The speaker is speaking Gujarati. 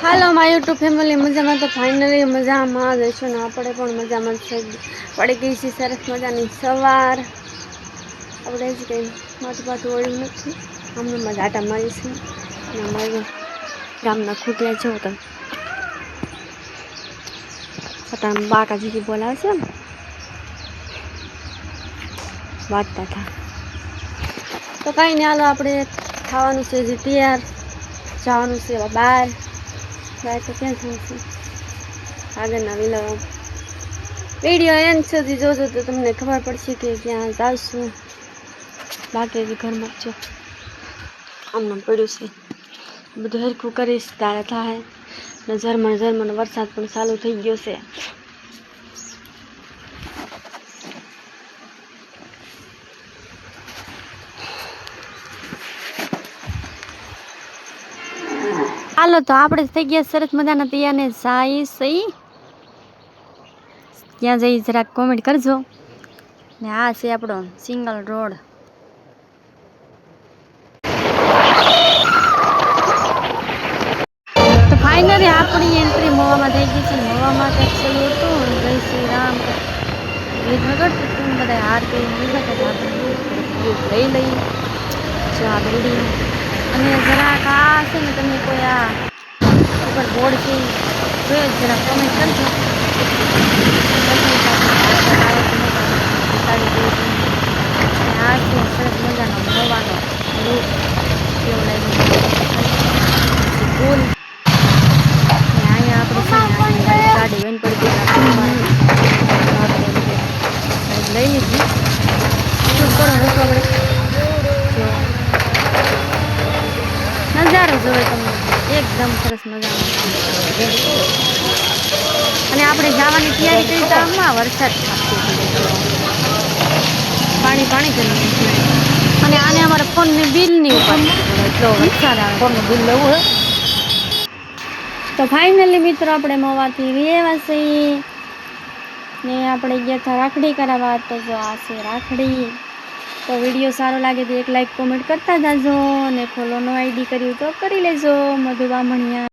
હાલો માય યુટ્યુબ ફેમિલી મજામાં તો ફાઇનલી મજામાં જઈશું ને આપણે પણ મજામાં પડી ગઈ છે સરસ મજાની સવાર આપણે જ કંઈ માથું પાથું ઓળ્યું નથી હમણાં આટા મારીશું અને અમારે ગામના ખૂટ્યા છો તો પતા બાકાજી બોલાવે છે ને વાંચતા હતા તો કાંઈ નહીં હાલો આપણે ખાવાનું છે જે તૈયાર જવાનું છે બહાર તો ક્યાં જવું છે આગળના વિડીયો એન્ડ સુધી જોજો તો તમને ખબર પડશે કે ક્યાં જાવશું બાકી ઘરમાં જ આમનું પડ્યું છે બધું હરખું કરીશ તારે થાય ને ઝરમર વરસાદ પણ ચાલુ થઈ ગયો છે હાલો તો આપણે થઈ ગયા સરસ મજાના તૈયાર ને જાય સહી ત્યાં જઈ જરાક કોમેન્ટ કરજો ને આ છે આપણો સિંગલ રોડ તો ફાઇનલી આપણી એન્ટ્રી મવામાં થઈ ગઈ છે મવામાં કંઈક ચલું હતું જય શ્રી રામ વગર બધા હાર કરી લીધા લઈ લઈ આ બિલ્ડિંગ અને જરાક આ છે ને તમે કોઈ આ ઉપર બોર્ડ છે જોયો જરાક કોમેન્ટ કરજો આ છે સરસ મજાનો મોવાનો લુક કેવો લાગ્યો ફૂલ અહીંયા આપણે ગાડી વેન પડી લઈ લીધી શું કરો શું આપણે નજારો જોવે તમને એકદમ સરસ મજાનો અને આપણે જવાની તૈયારી કરી તો આમાં વરસાદ પાણી કરી અને આને અમારા ફોનની બિલની ઉપર એટલો વરસાદ આવે ફોનનું બિલ લેવું હોય તો ફાઇનલી મિત્રો આપણે મવાથી રહેવાસી ને આપણે ગયા હતા રાખડી કરાવવા તો જો આ છે રાખડી તો વિડીયો સારો લાગે તો એક લાઈક કોમેન્ટ કરતા જાજો અને ફોલો નો આઈડી કર્યું તો કરી લેજો મધુ બામણિયા।